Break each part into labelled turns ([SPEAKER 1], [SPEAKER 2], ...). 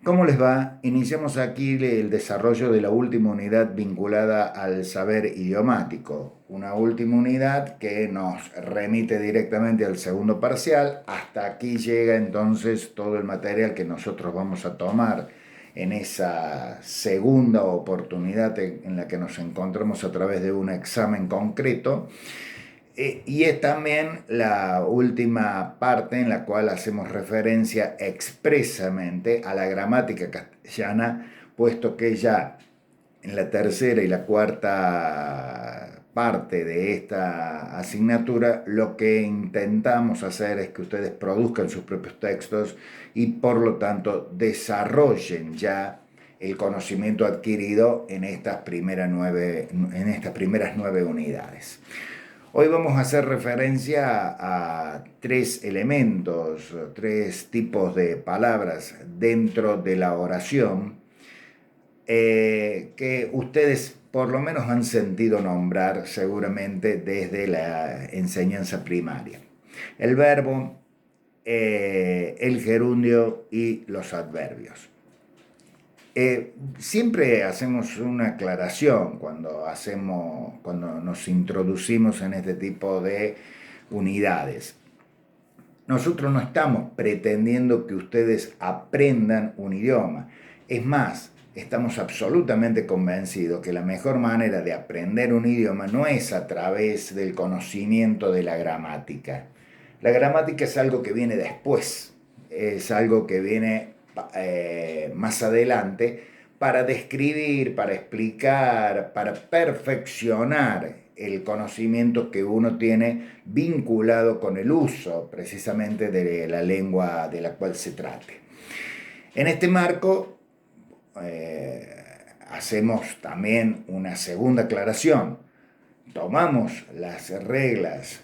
[SPEAKER 1] ¿Cómo les va? Iniciamos aquí el desarrollo de la última unidad vinculada al saber idiomático, una última unidad que nos remite directamente al segundo parcial. Hasta aquí llega entonces todo el material que nosotros vamos a tomar en esa segunda oportunidad en la que nos encontramos a través de un examen concreto. Y es también la última parte en la cual hacemos referencia expresamente a la gramática castellana, puesto que ya en la tercera y la cuarta parte de esta asignatura lo que intentamos hacer es que ustedes produzcan sus propios textos y por lo tanto desarrollen ya el conocimiento adquirido en estas primeras 9 unidades. Hoy vamos a hacer referencia a tres elementos, tres tipos de palabras dentro de la oración que ustedes por lo menos han sentido nombrar seguramente desde la enseñanza primaria. El verbo, el gerundio y los adverbios. Siempre hacemos una aclaración cuando nos introducimos en este tipo de unidades. Nosotros no estamos pretendiendo que ustedes aprendan un idioma. Es más, estamos absolutamente convencidos que la mejor manera de aprender un idioma no es a través del conocimiento de la gramática. La gramática es algo que viene después, es algo que viene más adelante para describir, para explicar, para perfeccionar el conocimiento que uno tiene vinculado con el uso precisamente de la lengua de la cual se trate. En este marco hacemos también una segunda aclaración. Tomamos las reglas,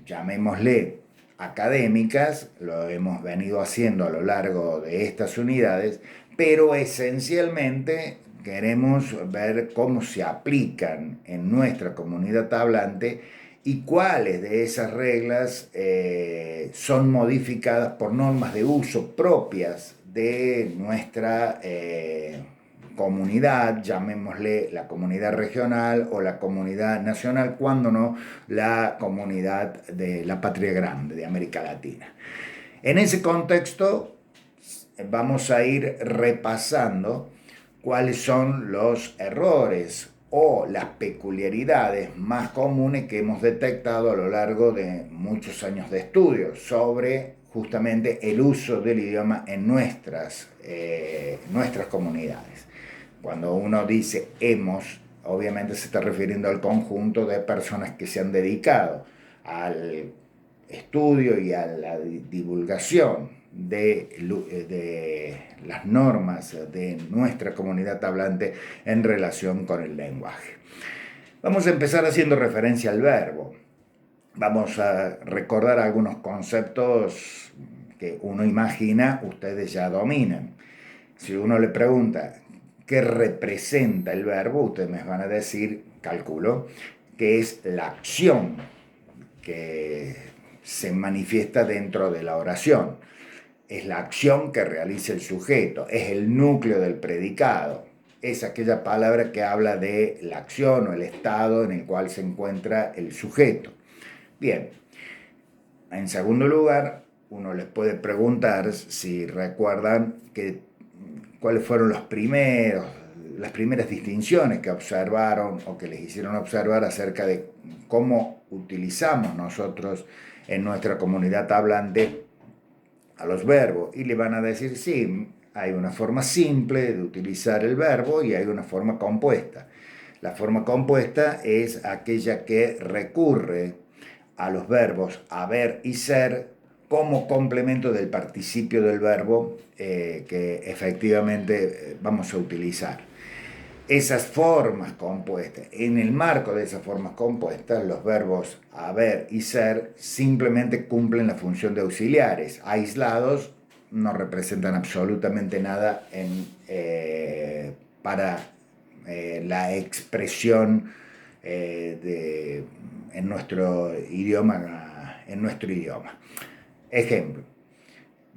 [SPEAKER 1] llamémosle académicas, lo hemos venido haciendo a lo largo de estas unidades, pero esencialmente queremos ver cómo se aplican en nuestra comunidad hablante y cuáles de esas reglas son modificadas por normas de uso propias de nuestra comunidad, llamémosle la comunidad regional o la comunidad nacional, cuando no la comunidad de la patria grande de América Latina. En ese contexto vamos a ir repasando cuáles son los errores o las peculiaridades más comunes que hemos detectado a lo largo de muchos años de estudio sobre justamente el uso del idioma en nuestras comunidades. Cuando uno dice hemos, obviamente se está refiriendo al conjunto de personas que se han dedicado al estudio y a la divulgación de las normas de nuestra comunidad hablante en relación con el lenguaje. Vamos a empezar haciendo referencia al verbo. Vamos a recordar algunos conceptos que uno imagina ustedes ya dominan. Si uno le pregunta qué representa el verbo, ustedes me van a decir, calculo, que es la acción que se manifiesta dentro de la oración. Es la acción que realiza el sujeto, es el núcleo del predicado, es aquella palabra que habla de la acción o el estado en el cual se encuentra el sujeto. Bien, en segundo lugar, uno les puede preguntar si recuerdan cuáles fueron las primeras distinciones que observaron o que les hicieron observar acerca de cómo utilizamos nosotros en nuestra comunidad hablante a los verbos, y le van a decir sí, hay una forma simple de utilizar el verbo y hay una forma compuesta. La forma compuesta es aquella que recurre a los verbos haber y ser como complemento del participio del verbo que efectivamente vamos a utilizar. Esas formas compuestas, en el marco de esas formas compuestas, los verbos haber y ser simplemente cumplen la función de auxiliares. Aislados no representan absolutamente nada para la expresión en nuestro idioma. Ejemplo,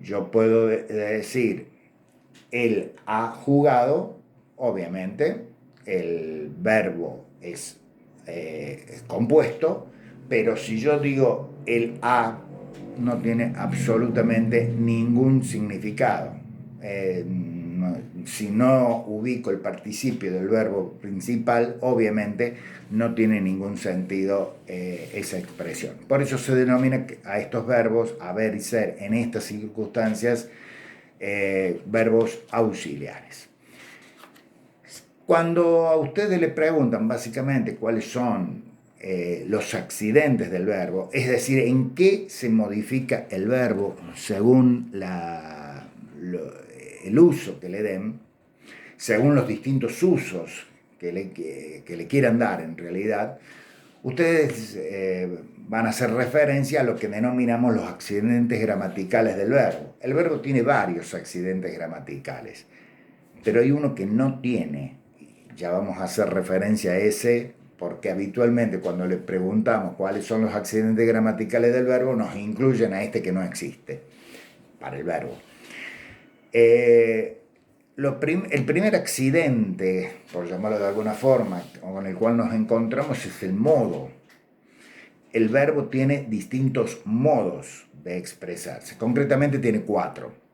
[SPEAKER 1] yo puedo decir él ha jugado, obviamente, el verbo es compuesto, pero si yo digo el ha, no tiene absolutamente ningún significado. Si no ubico el participio del verbo principal, obviamente no tiene ningún sentido esa expresión. Por eso se denomina a estos verbos, haber y ser, en estas circunstancias, verbos auxiliares. Cuando a ustedes le preguntan básicamente cuáles son los accidentes del verbo, es decir, en qué se modifica el verbo según el uso que le den, según los distintos usos que le quieran dar en realidad, ustedes van a hacer referencia a lo que denominamos los accidentes gramaticales del verbo. El verbo tiene varios accidentes gramaticales, pero hay uno que no tiene. Ya vamos a hacer referencia a ese, porque habitualmente cuando le preguntamos cuáles son los accidentes gramaticales del verbo, nos incluyen a este que no existe para el verbo. El primer accidente, por llamarlo de alguna forma, con el cual nos encontramos es el modo. El verbo tiene distintos modos de expresarse, concretamente tiene 4.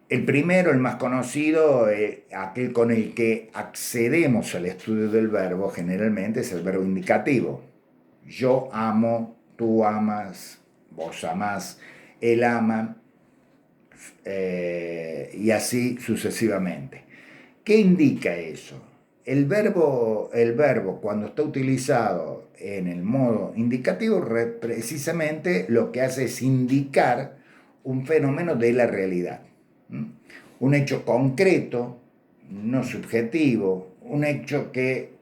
[SPEAKER 1] El primero, el más conocido, aquel con el que accedemos al estudio del verbo generalmente, es el verbo indicativo. Yo amo, tú amas, vos amás, él ama, y así sucesivamente. ¿Qué indica eso? El verbo cuando está utilizado en el modo indicativo, precisamente lo que hace es indicar un fenómeno de la realidad. Un hecho concreto, no subjetivo, un hecho que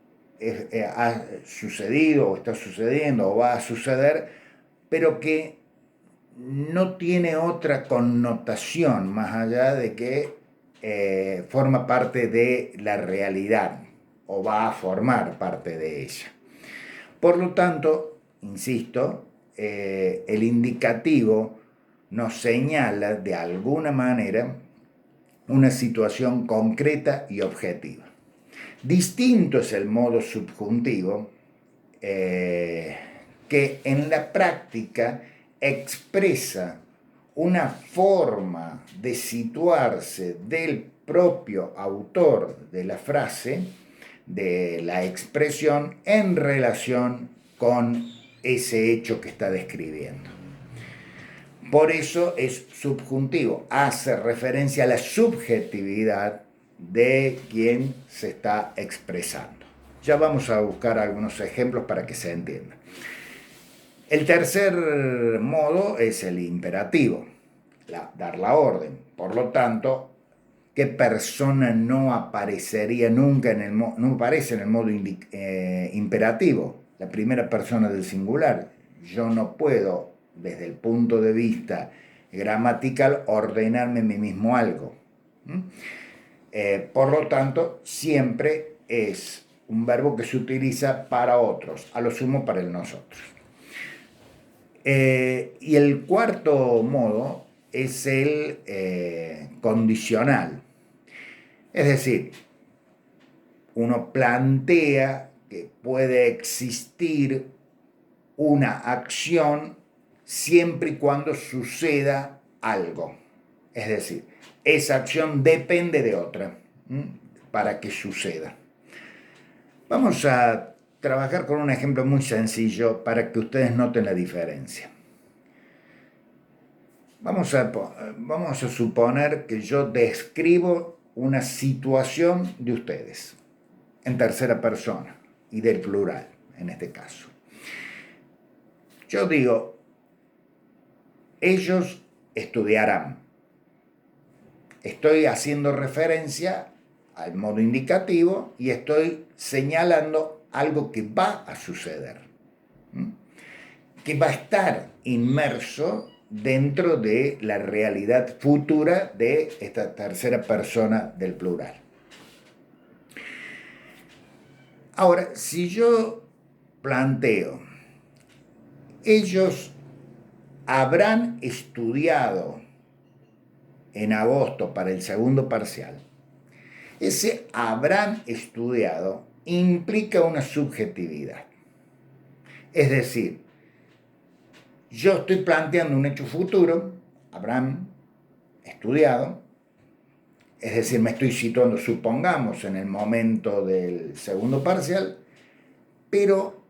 [SPEAKER 1] ha sucedido o está sucediendo o va a suceder, pero que no tiene otra connotación más allá de que forma parte de la realidad o va a formar parte de ella. Por lo tanto, insisto, el indicativo nos señala de alguna manera una situación concreta y objetiva. Distinto es el modo subjuntivo, que en la práctica expresa una forma de situarse del propio autor de la frase, de la expresión, en relación con ese hecho que está describiendo. Por eso es subjuntivo, hace referencia a la subjetividad de quien se está expresando. Ya vamos a buscar algunos ejemplos para que se entienda. El tercer modo es el imperativo, dar la orden. Por lo tanto, ¿qué persona no aparecería nunca no aparece en el modo imperativo? La primera persona del singular. Yo no puedo, desde el punto de vista gramatical, ordenarme a mí mismo algo. Por lo tanto, siempre es un verbo que se utiliza para otros, a lo sumo para el nosotros. Y el cuarto modo es el condicional. Es decir, uno plantea que puede existir una acción siempre y cuando suceda algo. Es decir, esa acción depende de otra para que suceda. Vamos a trabajar con un ejemplo muy sencillo para que ustedes noten la diferencia. Vamos a suponer que yo describo una situación de ustedes, en tercera persona y del plural, en este caso. Yo digo, ellos estudiarán. Estoy haciendo referencia al modo indicativo y estoy señalando algo que va a suceder, que va a estar inmerso dentro de la realidad futura de esta tercera persona del plural. Ahora, si yo planteo, ellos habrán estudiado en agosto para el segundo parcial, ese habrán estudiado implica una subjetividad. Es decir, yo estoy planteando un hecho futuro, habrán estudiado, es decir, me estoy situando, supongamos, en el momento del segundo parcial, pero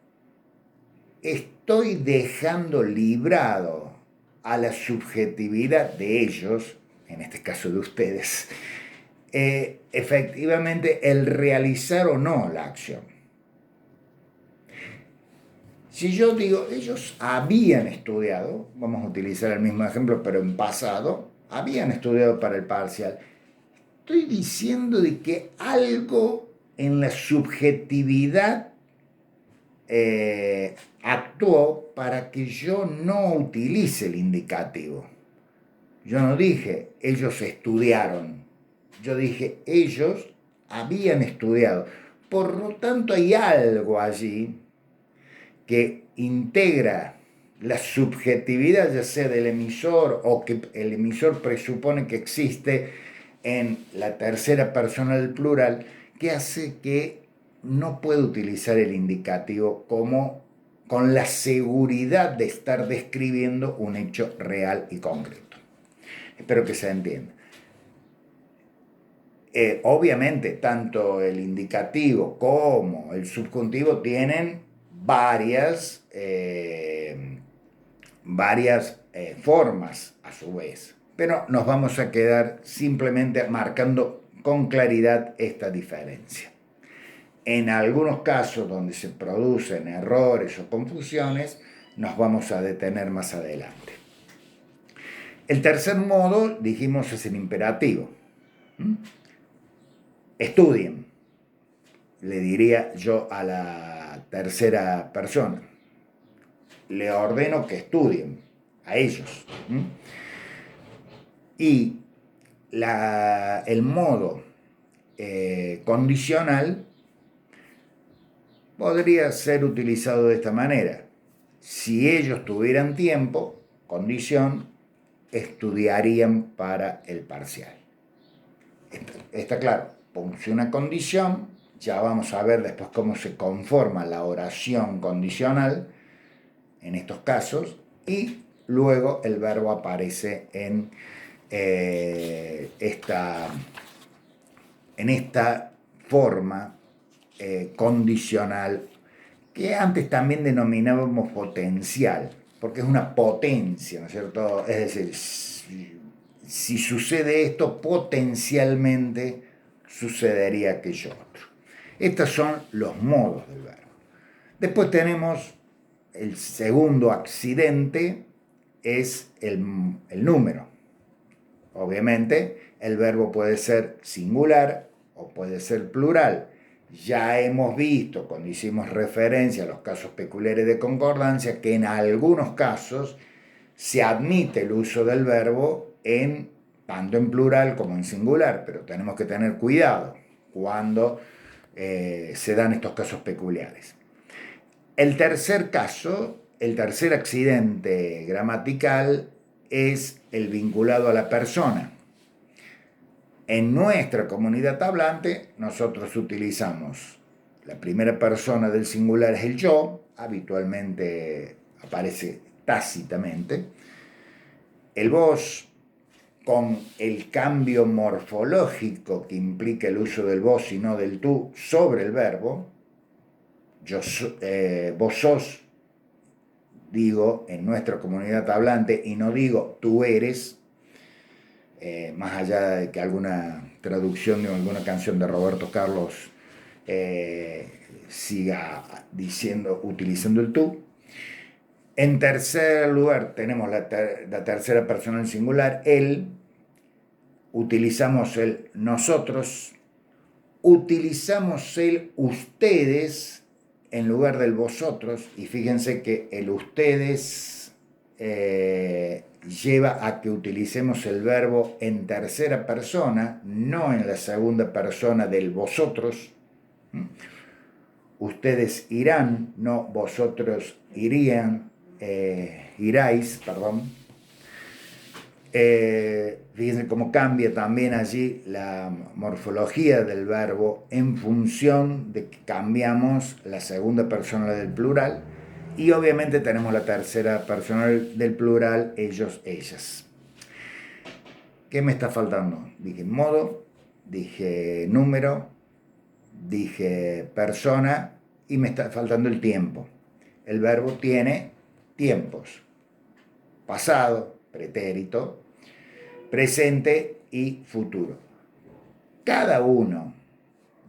[SPEAKER 1] estoy dejando librado a la subjetividad de ellos, en este caso de ustedes, efectivamente el realizar o no la acción. Si yo digo, ellos habían estudiado, vamos a utilizar el mismo ejemplo, pero en pasado, habían estudiado para el parcial, estoy diciendo de que algo en la subjetividad actuó para que yo no utilice el indicativo. Yo no dije, ellos estudiaron. Yo dije, ellos habían estudiado. Por lo tanto, hay algo allí que integra la subjetividad, ya sea del emisor o que el emisor presupone que existe en la tercera persona del plural, que hace que no pueda utilizar el indicativo como con la seguridad de estar describiendo un hecho real y concreto. Espero que se entienda. Obviamente, tanto el indicativo como el subjuntivo tienen varias formas a su vez, pero nos vamos a quedar simplemente marcando con claridad esta diferencia. En algunos casos donde se producen errores o confusiones, nos vamos a detener más adelante. El tercer modo, dijimos, es el imperativo. Estudien, le diría yo a la tercera persona. Le ordeno que estudien a ellos. Y el modo condicional podría ser utilizado de esta manera. Si ellos tuvieran tiempo, condición, estudiarían para el parcial. Está claro, puse una condición, ya vamos a ver después cómo se conforma la oración condicional en estos casos, y luego el verbo aparece en esta forma condicional que antes también denominábamos potencial, porque es una potencia, ¿no es cierto? Es decir, si sucede esto, potencialmente sucedería aquello otro. Estos son los modos del verbo. Después tenemos el segundo accidente, es el número. Obviamente, el verbo puede ser singular o puede ser plural. Ya hemos visto, cuando hicimos referencia a los casos peculiares de concordancia, que en algunos casos se admite el uso del verbo tanto en plural como en singular, pero tenemos que tener cuidado cuando se dan estos casos peculiares. El tercer caso, el tercer accidente gramatical, es el vinculado a la persona. En nuestra comunidad hablante, nosotros utilizamos la primera persona del singular es el yo, habitualmente aparece tácitamente. El vos, con el cambio morfológico que implica el uso del vos y no del tú sobre el verbo. Vos sos, digo, en nuestra comunidad hablante, y no digo tú eres, más allá de que alguna traducción de alguna canción de Roberto Carlos siga utilizando el tú. En tercer lugar tenemos la tercera persona en singular, él. Utilizamos el nosotros. Utilizamos el ustedes en lugar del vosotros. Y fíjense que el ustedes lleva a que utilicemos el verbo en tercera persona, no en la segunda persona del vosotros. Ustedes irán, no vosotros iríais, perdón. Fíjense cómo cambia también allí la morfología del verbo en función de que cambiamos la segunda persona del plural y obviamente tenemos la tercera persona del plural, ellos, ellas. ¿Qué me está faltando? Dije modo, dije número, dije persona y me está faltando el tiempo. El verbo tiene tiempos: pasado, pretérito, presente y futuro. Cada uno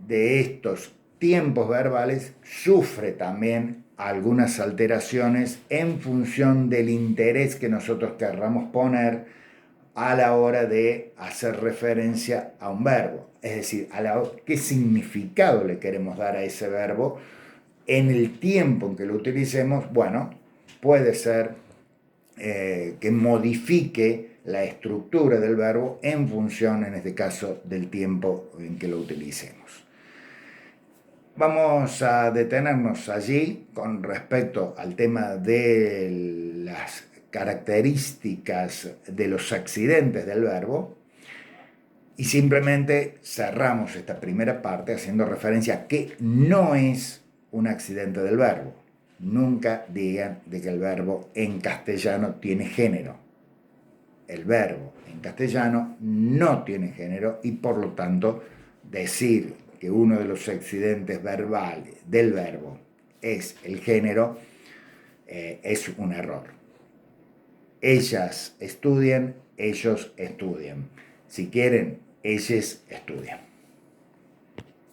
[SPEAKER 1] de estos tiempos verbales sufre también algunas alteraciones en función del interés que nosotros querramos poner a la hora de hacer referencia a un verbo. Es decir, qué significado le queremos dar a ese verbo en el tiempo en que lo utilicemos. Bueno, puede ser que modifique la estructura del verbo en función, en este caso, del tiempo en que lo utilicemos. Vamos a detenernos allí con respecto al tema de las características de los accidentes del verbo y simplemente cerramos esta primera parte haciendo referencia a que no es un accidente del verbo. Nunca digan de que el verbo en castellano tiene género. El verbo en castellano no tiene género y por lo tanto decir que uno de los accidentes verbales del verbo es el género es un error. Ellas estudian, ellos estudian. Si quieren, ellos estudian.